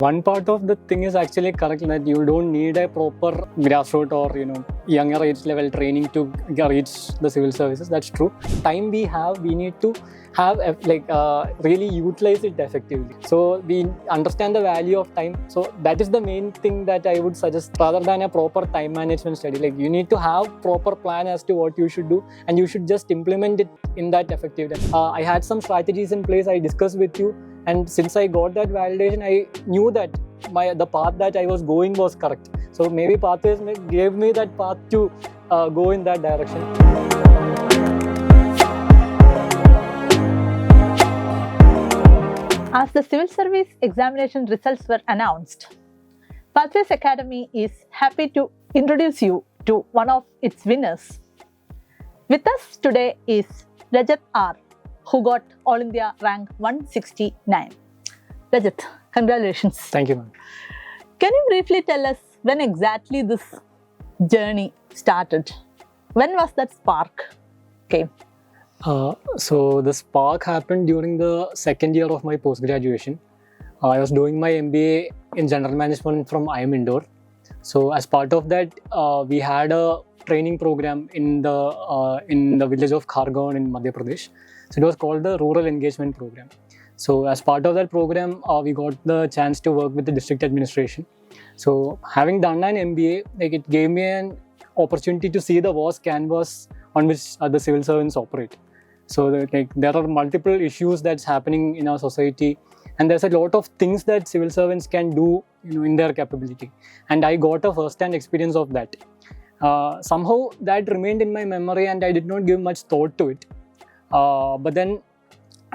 One part of the thing is actually correct, that you don't need a proper grassroots or younger age level training to reach the civil services. That's true. Time we have, we need to have really utilize it effectively. So we understand the value of time. So that is the main thing that I would suggest, rather than a proper time management study. Like, you need to have proper plan as to what you should do, and you should just implement it in that effectively. I had some strategies in place I discussed with you. And since I got that validation, I knew that the path that I was going was correct. So maybe Pathways gave me that path to go in that direction. As the civil service examination results were announced, Pathways Academy is happy to introduce you to one of its winners. With us today is Rajath R, who got All India rank 169. Rajath, congratulations. Thank you, ma'am. Can you briefly tell us when exactly this journey started? When was that spark came? So the spark happened during the second year of my post-graduation. I was doing my MBA in General Management from IIM Indore. So as part of that, we had a training program in the village of Khargaon in Madhya Pradesh. So it was called the Rural Engagement Program. So as part of that program, we got the chance to work with the district administration. So having done an MBA, it gave me an opportunity to see the vast canvas on which the civil servants operate. So there are multiple issues that's happening in our society, and there's a lot of things that civil servants can do in their capability. And I got a first-hand experience of that. Somehow that remained in my memory, and I did not give much thought to it. But then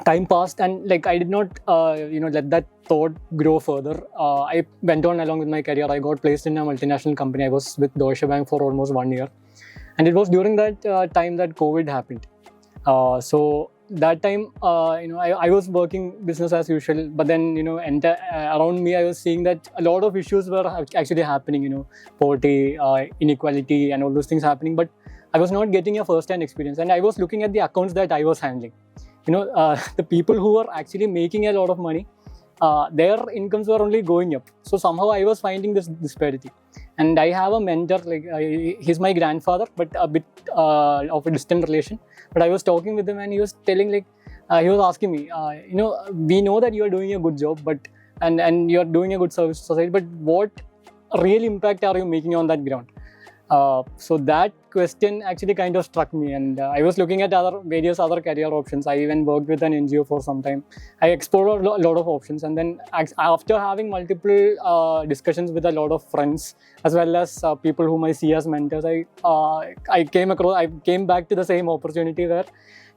time passed, and I did not let that thought grow further. I went on along with my career. I got placed in a multinational company. I was with Deutsche Bank for almost 1 year, and it was during that time that COVID happened. So that time, I was working business as usual, but then around me I was seeing that a lot of issues were actually happening. Poverty, inequality, and all those things happening. But I was not getting a first-hand experience, and I was looking at the accounts that I was handling. The people who were actually making a lot of money, their incomes were only going up. So somehow I was finding this disparity. And I have a mentor, he's my grandfather, but a bit of a distant relation. But I was talking with him, and he was telling, he was asking me, we know that you are doing a good job, and you are doing a good service to society, but what real impact are you making on that ground? So that question actually kind of struck me, and I was looking at various other career options. I even worked with an NGO for some time. I explored a lot of options, and then after having multiple discussions with a lot of friends as well as people whom I see as mentors, I came back to the same opportunity where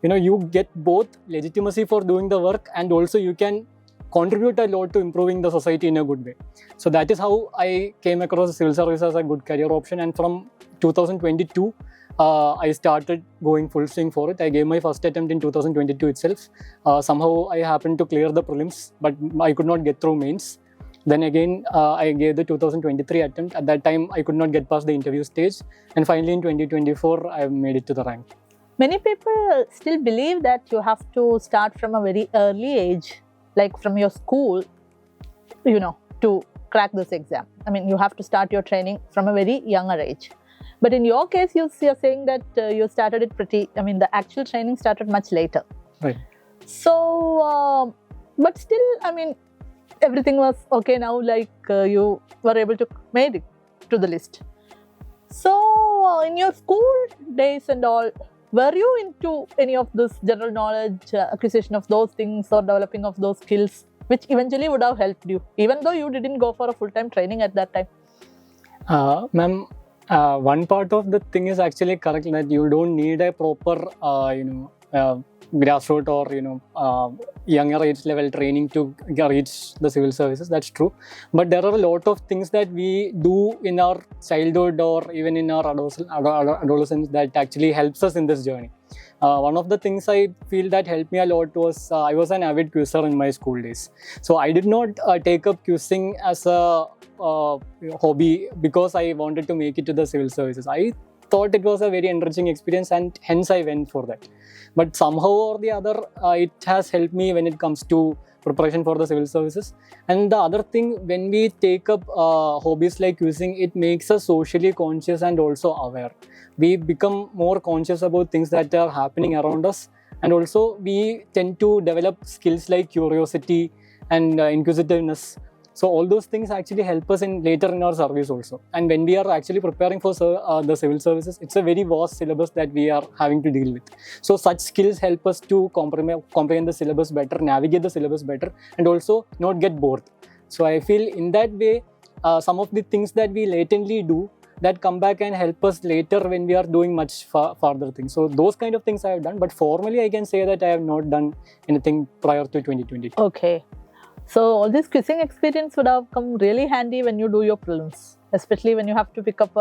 you get both legitimacy for doing the work, and also you can contribute a lot to improving the society in a good way. So that is how I came across civil service as a good career option, and from 2022 I started going full swing for it. I gave my first attempt in 2022 itself. Somehow I happened to clear the prelims, but I could not get through mains. Then again I gave the 2023 attempt. At that time I could not get past the interview stage, and finally in 2024 I made it to the rank. Many people still believe that you have to start from a very early age, like from your school, to crack this exam. I mean, you have to start your training from a very younger age. But in your case, you're saying that you started it the actual training started much later. Right. So, but still, everything was okay now, you were able to make it to the list. So, in your school days and all, were you into any of this general knowledge, acquisition of those things, or developing of those skills, which eventually would have helped you, even though you didn't go for a full-time training at that time? Ma'am, one part of the thing is actually correct, that you don't need a proper, grassroots or younger age level training to reach the civil services. That's true. But there are a lot of things that we do in our childhood or even in our adolescence that actually helps us in this journey. One of the things I feel that helped me a lot was I was an avid quizzer in my school days. So I did not take up quizzing as a hobby because I wanted to make it to the civil services. I thought it was a very enriching experience, and hence I went for that. But somehow or the other, it has helped me when it comes to preparation for the civil services. And the other thing, when we take up hobbies like quizzing, it makes us socially conscious and also aware. We become more conscious about things that are happening around us, and also we tend to develop skills like curiosity and inquisitiveness. So all those things actually help us in later in our service also. And when we are actually preparing for the civil services, it's a very vast syllabus that we are having to deal with. So such skills help us to comprehend the syllabus better, navigate the syllabus better, and also not get bored. So I feel in that way, some of the things that we latently do that come back and help us later when we are doing much farther things. So those kind of things I have done, but formally I can say that I have not done anything prior to 2020. Okay. So all this quizzing experience would have come really handy when you do your prelims, especially when you have to pick up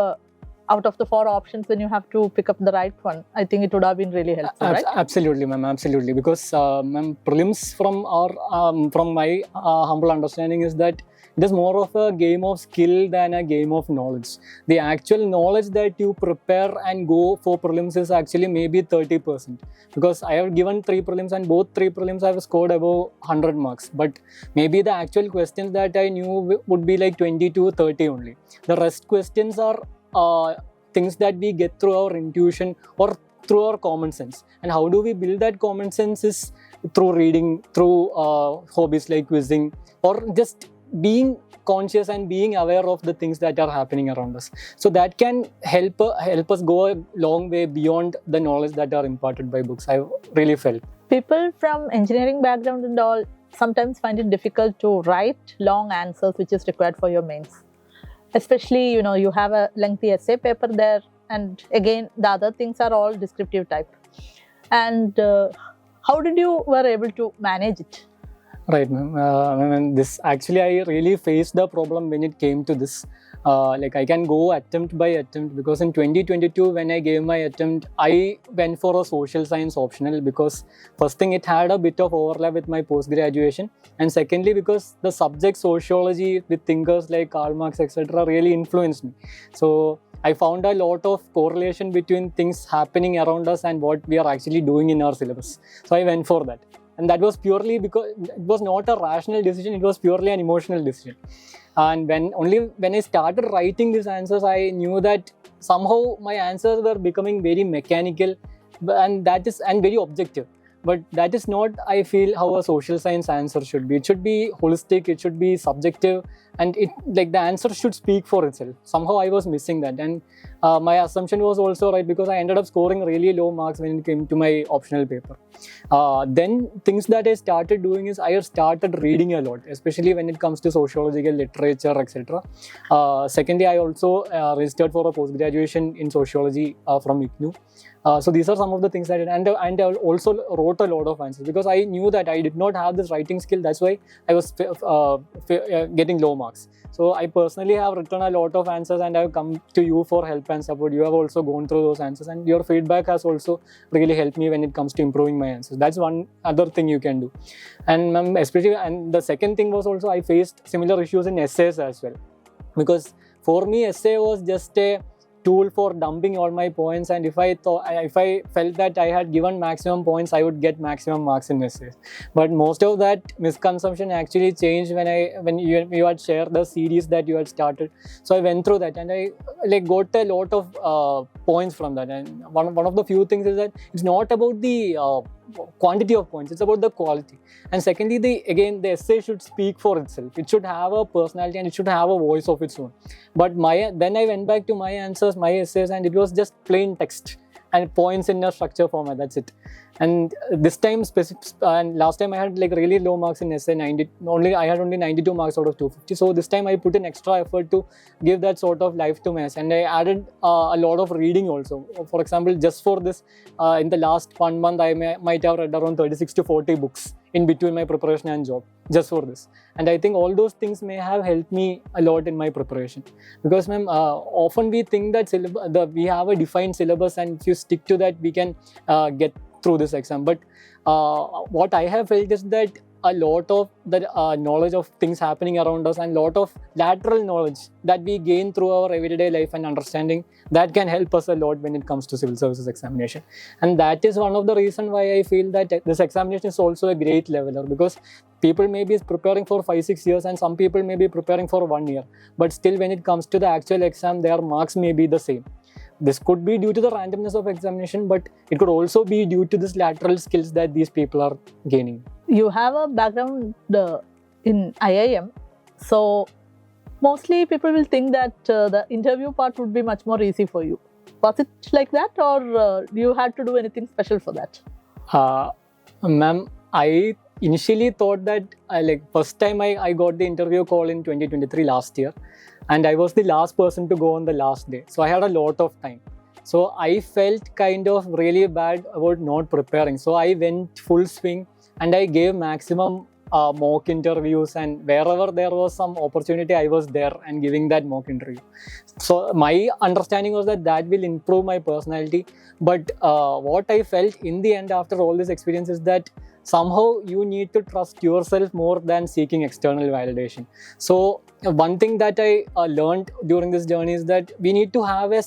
out of the 4 options, when you have to pick up the right one. I think it would have been really helpful, right? Absolutely, ma'am. Absolutely. Because ma'am, prelims from my humble understanding is that it is more of a game of skill than a game of knowledge. The actual knowledge that you prepare and go for prelims is actually maybe 30%. Because I have given 3 prelims and both 3 prelims I have scored above 100 marks. But maybe the actual questions that I knew would be like 20 to 30 only. The rest questions are things that we get through our intuition or through our common sense. And how do we build that common sense is through reading, through hobbies like quizzing, or just being conscious and being aware of the things that are happening around us. So that can help us go a long way beyond the knowledge that are imparted by books. I really felt. People from engineering background and all sometimes find it difficult to write long answers which is required for your mains. Especially, you have a lengthy essay paper there, and again, the other things are all descriptive type. And how did you were able to manage it? Right, ma'am. This actually, I really faced the problem when it came to this. Like I can go attempt by attempt, because in 2022 when I gave my attempt, I went for a social science optional because first thing, it had a bit of overlap with my post-graduation, and secondly because the subject sociology with thinkers like Karl Marx etc. really influenced me. So I found a lot of correlation between things happening around us and what we are actually doing in our syllabus. So I went for that. And that was purely because it was not a rational decision, it was purely an emotional decision. And when I started writing these answers, I knew that somehow my answers were becoming very mechanical and very objective. But that is not, I feel, how a social science answer should be. It should be holistic, it should be subjective, and the answer should speak for itself. Somehow I was missing that, and my assumption was also right, because I ended up scoring really low marks when it came to my optional paper. Then things that I started doing is I started reading a lot, especially when it comes to sociological literature, etc. Secondly, I also registered for a post-graduation in sociology from IGNOU. So these are some of the things I did, and I also wrote a lot of answers because I knew that I did not have this writing skill. That's why I was getting low marks. So I personally have written a lot of answers, and I have come to you for help and support. You have also gone through those answers, and your feedback has also really helped me when it comes to improving my answers. That's one other thing you can do. And especially, and the second thing was also I faced similar issues in essays as well, because for me essay was just a tool for dumping all my points, and if I felt that I had given maximum points, I would get maximum marks in essays. But most of that misconception actually changed when you had shared the series that you had started. So I went through that, and I got a lot of points from that. And one of the few things is that it's not about the quantity of points, it's about the quality. And secondly, the essay should speak for itself. It should have a personality and it should have a voice of its own. But then I went back to my answers, my essays, and it was just plain text and points in a structure format. That's it. And this time and last time I had really low marks in essay, I had only 92 marks out of 250. So this time I put in extra effort to give that sort of life to my essay, and I added a lot of reading also. For example, just for this, in the last 1 month I might have read around 36 to 40 books in between my preparation and job, just for this. And I think all those things may have helped me a lot in my preparation, because ma'am, often we think that we have a defined syllabus, and if you stick to that, we can get through this exam. But what I have felt is that a lot of the knowledge of things happening around us and lot of lateral knowledge that we gain through our everyday life and understanding that can help us a lot when it comes to civil services examination. And that is one of the reasons why I feel that this examination is also a great leveler, because people may be preparing for 5-6 years and some people may be preparing for 1 year, but still when it comes to the actual exam, their marks may be the same. This could be due to the randomness of examination, but it could also be due to this lateral skills that these people are gaining. You have a background in IIM, so mostly people will think that the interview part would be much more easy for you. Was it like that, or you had to do anything special for that? Ma'am, I initially thought that first time I got the interview call in 2023 last year, and I was the last person to go on the last day. So I had a lot of time. So I felt kind of really bad about not preparing. So I went full swing and I gave maximum mock interviews, and wherever there was some opportunity, I was there and giving that mock interview. So my understanding was that will improve my personality. But what I felt in the end after all this experience is that somehow you need to trust yourself more than seeking external validation. So one thing that I learned during this journey is that we need to have a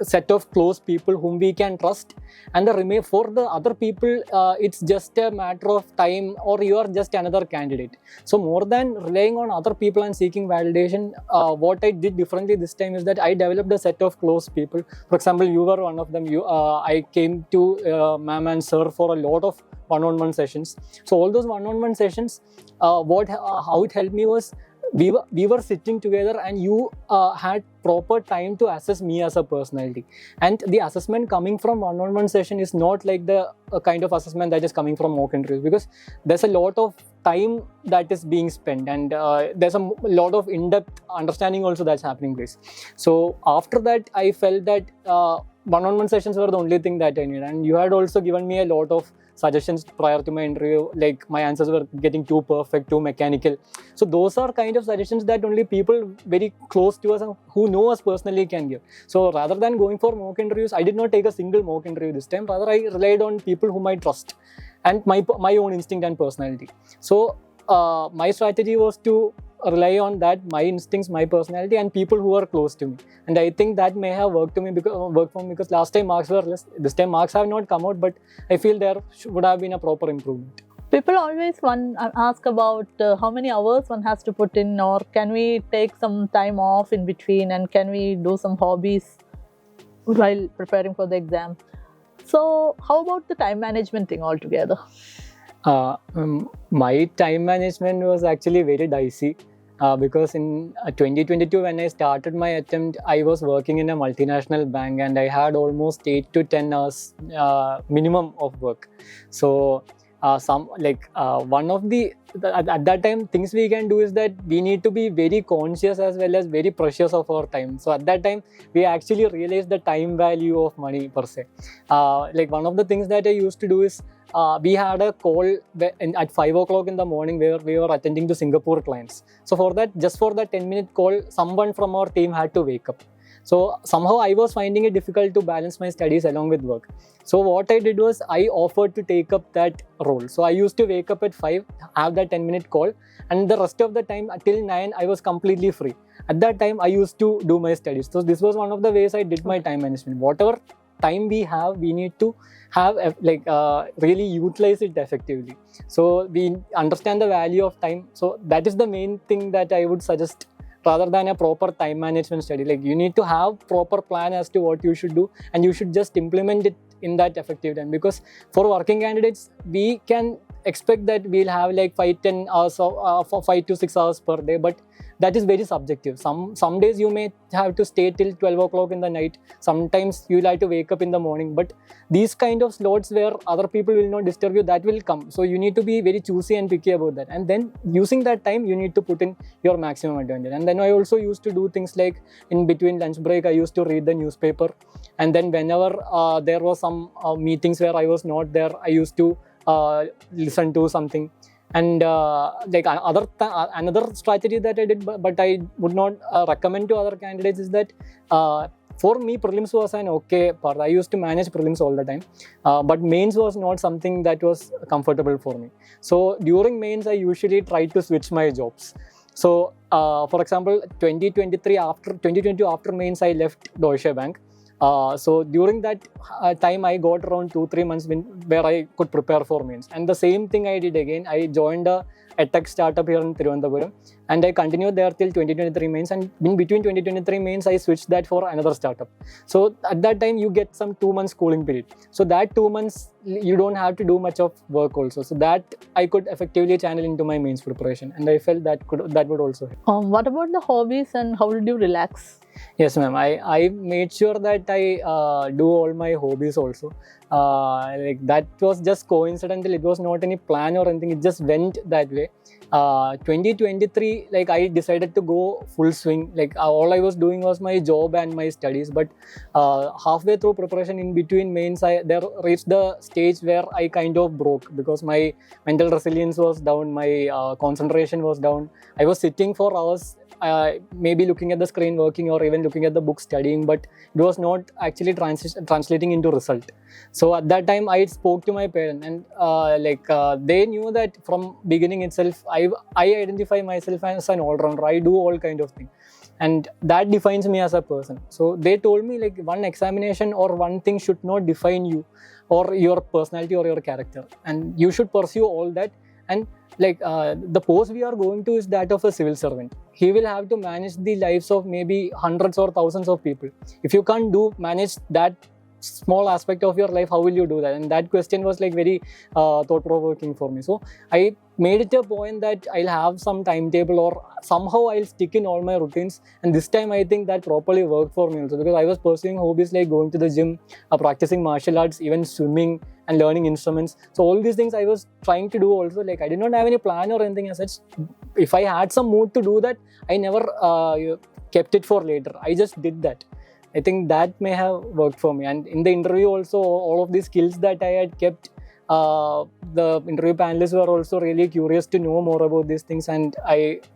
set of close people whom we can trust, and for the other people it's just a matter of time, or you are just another candidate. So more than relying on other people and seeking validation, what I did differently this time is that I developed a set of close people. For example, you were one of them. I came to ma'am and sir for a lot of one-on-one sessions. So all those one-on-one sessions, how it helped me was, we were sitting together and you had proper time to assess me as a personality. And the assessment coming from one-on-one session is not like the kind of assessment that is coming from mock interviews, because there's a lot of time that is being spent, and there's a lot of in-depth understanding also that's happening place. So after that, I felt that one-on-one sessions were the only thing that I needed. And you had also given me a lot of suggestions prior to my interview, like my answers were getting too perfect, too mechanical. So those are kind of suggestions that only people very close to us and who know us personally can give. So rather than going for mock interviews, I did not take a single mock interview this time. Rather, I relied on people whom I trust and my own instinct and personality. So my strategy was to rely on that, my instincts, my personality, and people who are close to me. And I think that may have worked for me because last time marks were less. This time marks have not come out, but I feel there would have been a proper improvement. People always ask about how many hours one has to put in, or can we take some time off in between, and can we do some hobbies while preparing for the exam. So how about the time management thing altogether? My time management was actually very dicey because in 2022 when I started my attempt, I was working in a multinational bank and I had almost 8 to 10 hours minimum of work. So one of the at that time things we can do is that we need to be very conscious as well as very precious of our time. So at that time we actually realized the time value of money per se. One of the things that I used to do is we had a call at 5 o'clock in the morning where we were attending to Singapore clients. So for that 10-minute call, someone from our team had to wake up. So somehow I was finding it difficult to balance my studies along with work. So what I did was I offered to take up that role. So I used to wake up at 5, have that 10-minute call, and the rest of the time till 9 I was completely free. At that time I used to do my studies. So this was one of the ways I did my time management. Whatever time we have, we need to have really utilize it effectively. So we understand the value of time. So that is the main thing that I would suggest, rather than a proper time management study. You need to have proper plan as to what you should do, and you should just implement it in that effective time. Because for working candidates, we can expect that we'll have 5-10 hours for 5 to 6 hours per day, but that is very subjective. Some days you may have to stay till 12 o'clock in the night. Sometimes you'll have to wake up in the morning. But these kind of slots where other people will not disturb you, that will come. So you need to be very choosy and picky about that. And then using that time, you need to put in your maximum advantage. And then I also used to do things like in between lunch break, I used to read the newspaper. And then whenever there was some meetings where I was not there, I used to listen to something. And another strategy that I did, but I would not recommend to other candidates, is that for me, prelims was an okay part. I used to manage prelims all the time, but mains was not something that was comfortable for me. So during mains, I usually try to switch my jobs. So, for example, 2020 after mains, I left Deutsche Bank. So during that time, I got around 2-3 months where I could prepare for mains. And the same thing I did again. I joined a tech startup here in Thiruvananthapuram, and I continued there till 2023 mains. And in between 2023 mains, I switched that for another startup. So at that time, you get some 2 months cooling period. So that 2 months, you don't have to do much of work also. So that I could effectively channel into my mains preparation, and I felt that would also help. What about the hobbies and how did you relax? Yes, ma'am. I made sure that I do all my hobbies also. Like that was just coincidental. It was not any plan or anything. It just went that way. 2023, like I decided to go full swing. Like all I was doing was my job and my studies. But halfway through preparation, in between mains, I there reached the stage where I kind of broke because my mental resilience was down. My concentration was down. I was sitting for hours. Maybe looking at the screen working or even looking at the book studying, but it was not actually translating into result. So at that time I spoke to my parents, and they knew that from beginning itself I identify myself as an all-rounder. I do all kind of things, and that defines me as a person. So they told me like one examination or one thing should not define you or your personality or your character, and you should pursue all that. And the post we are going to is that of a civil servant. He will have to manage the lives of maybe hundreds or thousands of people. If you can't manage that small aspect of your life, how will you do that? And that question was like very thought-provoking for me. So I made it a point that I'll have some timetable or somehow I'll stick in all my routines. And this time I think that properly worked for me also, because I was pursuing hobbies like going to the gym, practicing martial arts, even swimming and learning instruments. So all these things I was trying to do also. Like I did not have any plan or anything as such. If I had some mood to do that, I never kept it for later. I just did that. I think that may have worked for me. And in the interview also, all of these skills that I had kept, the interview panelists were also really curious to know more about these things, and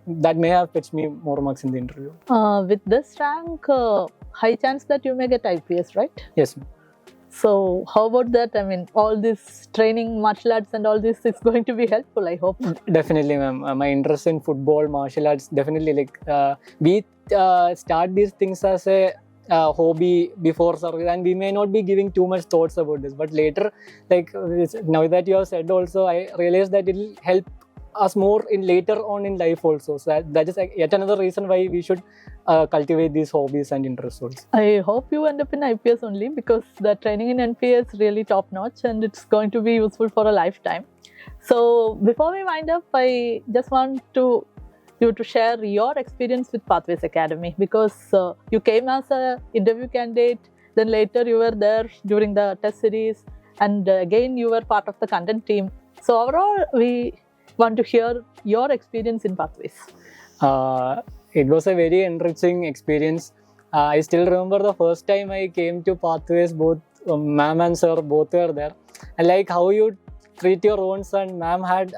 that may have fetched me more marks in the interview. With this rank, high chance that you may get IPS, right? Yes. So how about that? I mean, all this training, martial arts and all this is going to be helpful, I hope. Definitely, ma'am. My interest in football, martial arts, definitely we start these things as a hobby before service, and we may not be giving too much thoughts about this, but later, now that you have said also, I realized that it will help us more in later on in life also. So that is yet another reason why we should cultivate these hobbies and interests also. I hope you end up in IPS only, because the training in NPS is really top notch and it's going to be useful for a lifetime. So before we wind up, I just want you to share your experience with Pathways Academy, because you came as an interview candidate, then later you were there during the test series, and again you were part of the content team. So overall, we want to hear your experience in Pathways. It was a very enriching experience. I still remember the first time I came to Pathways, both ma'am and sir both were there. And like how you treat your own son, ma'am had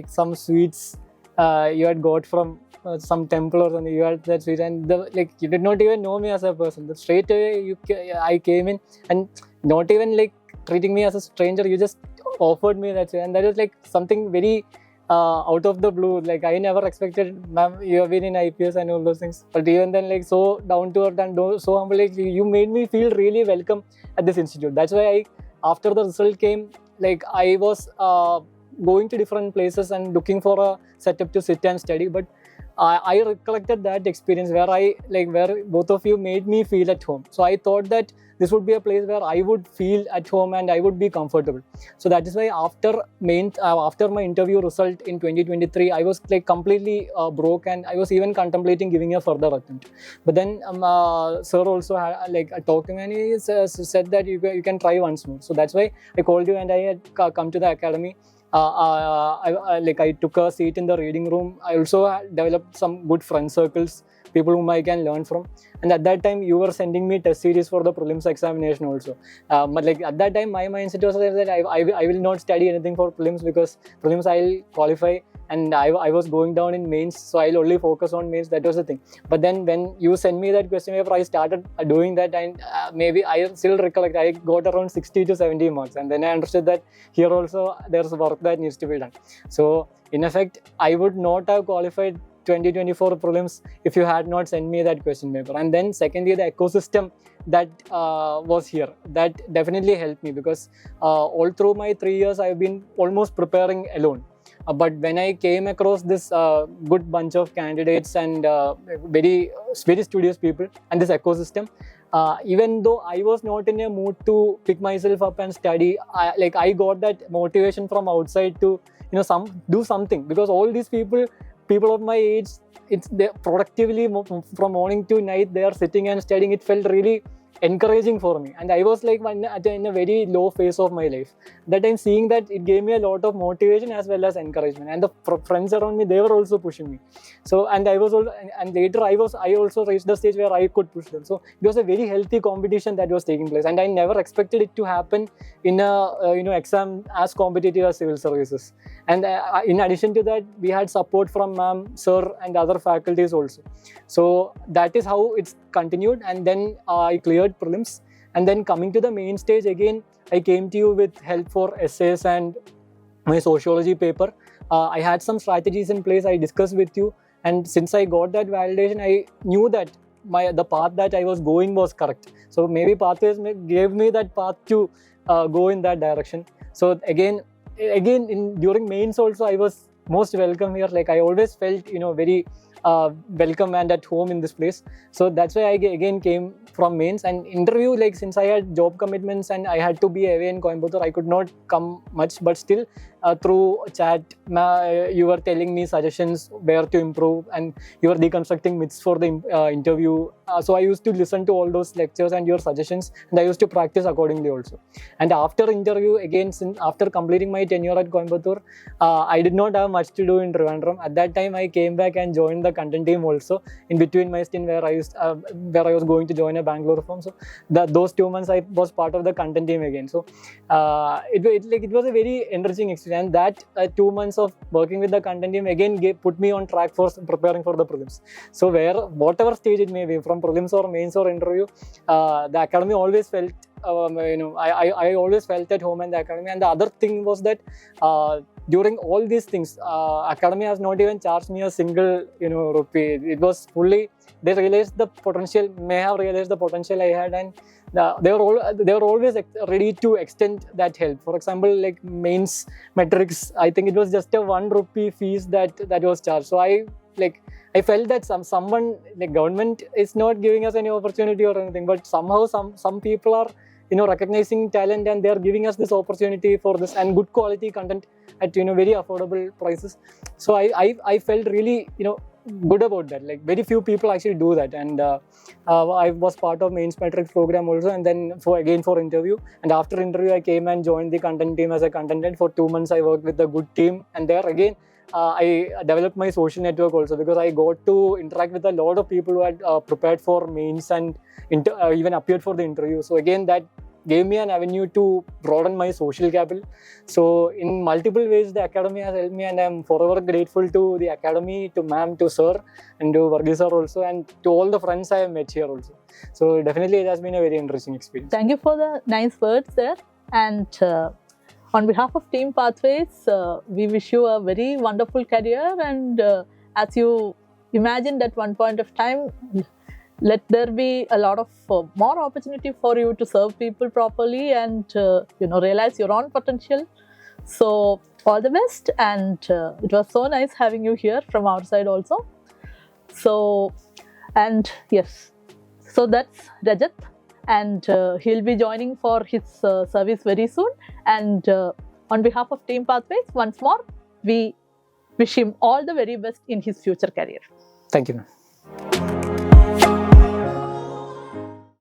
some sweets you had got from some temple or something. You had that sweet, and you did not even know me as a person. Straight away I came in, and not even treating me as a stranger. You just offered me that, and that was something very out of the blue. I never expected, ma'am, you have been in IPS and all those things. But even then, so down to earth and so humble, you made me feel really welcome at this institute. That's why after the result came, I was going to different places and looking for a setup to sit and study. But I recollected that experience where where both of you made me feel at home. So I thought that this would be a place where I would feel at home and I would be comfortable. So that is why after my interview result in 2023, I was completely broke, and I was even contemplating giving a further attempt. But then sir also had talked to me, and he said that you can try once more. So that's why I called you, and I had come to the academy. I took a seat in the reading room. I also had developed some good friend circles, people whom I can learn from. And at that time, you were sending me test series for the prelims examination also. But like at that time, my mindset was that I will not study anything for prelims, because prelims I'll qualify, and I was going down in mains, so I'll only focus on mains. That was the thing. But then when you sent me that question paper, I started doing that, and maybe I still recollect I got around 60 to 70 marks, and then I understood that here also there's work that needs to be done. So in effect, I would not have qualified 2024 prelims if you had not sent me that question paper. And then secondly, the ecosystem that was here, that definitely helped me, because all through my 3 years I've been almost preparing alone. But when I came across this good bunch of candidates and very studious people and this ecosystem, even though I was not in a mood to pick myself up and study, I got that motivation from outside to do something, because all these people of my age, they productively from morning to night they are sitting and studying. It felt really encouraging for me, and I was like in a very low phase of my life. That time, seeing that, it gave me a lot of motivation as well as encouragement, and the friends around me, they were also pushing me. So and I was also, and later I also reached the stage where I could push them. So it was a very healthy competition that was taking place, and I never expected it to happen in a exam as competitive as civil services. And in addition to that, we had support from ma'am, sir, and other faculties also. So that is how it's continued, and then I cleared prelims. And then coming to the main stage again, I came to you with help for essays and my sociology paper. I had some strategies in place I discussed with you, and since I got that validation, I knew that the path that I was going was correct. So maybe pathways gave me that path to go in that direction. So again during mains also, I was most welcome here. Like I always felt very welcome and at home in this place. So that's why I again came from mains. And interview, like since I had job commitments and I had to be away in Coimbatore, I could not come much, but still through chat you were telling me suggestions where to improve, and you were deconstructing myths for the interview. So I used to listen to all those lectures and your suggestions, and I used to practice accordingly also. And after interview, again, after completing my tenure at Coimbatore, I did not have much to do in Trivandrum. At that time, I came back and joined the content team also in between my stint where I was going to join a Bangalore firm. So those 2 months I was part of the content team again. So it was a very enriching experience. And that 2 months of working with the content team again put me on track for preparing for the prelims. So whatever stage it may be, from prelims or mains or interview, the academy always felt I always felt at home in the academy. And the other thing was that during all these things, academy has not even charged me a single rupee. It was fully, they have realized the potential I had, and they were always ready to extend that help. For example, like mains metrics, I think it was just a 1 rupee fees that was charged. So I felt that someone, the government is not giving us any opportunity or anything, but somehow some people are recognizing talent, and they are giving us this opportunity for this and good quality content at very affordable prices. So I felt really good about that. Like very few people actually do that. And I was part of mains metrics program also, and then for interview. And after interview, I came and joined the content team as a content. For 2 months I worked with a good team, and there again I developed my social network also, because I got to interact with a lot of people who had prepared for mains and even appeared for the interview. So again, that gave me an avenue to broaden my social capital. So in multiple ways, the academy has helped me, and I'm forever grateful to the academy, to ma'am, to sir, and to Varghese sir also, and to all the friends I have met here also. So definitely it has been a very interesting experience. Thank you for the nice words there. And on behalf of Team Pathways, we wish you a very wonderful career. And as you imagined at one point of time, let there be a lot of more opportunity for you to serve people properly and realize your own potential. So all the best, and it was so nice having you here from our side also. So, and yes, so that's Rajath, and he'll be joining for his service very soon. And on behalf of Team Pathways, once more, we wish him all the very best in his future career. Thank you, ma'am.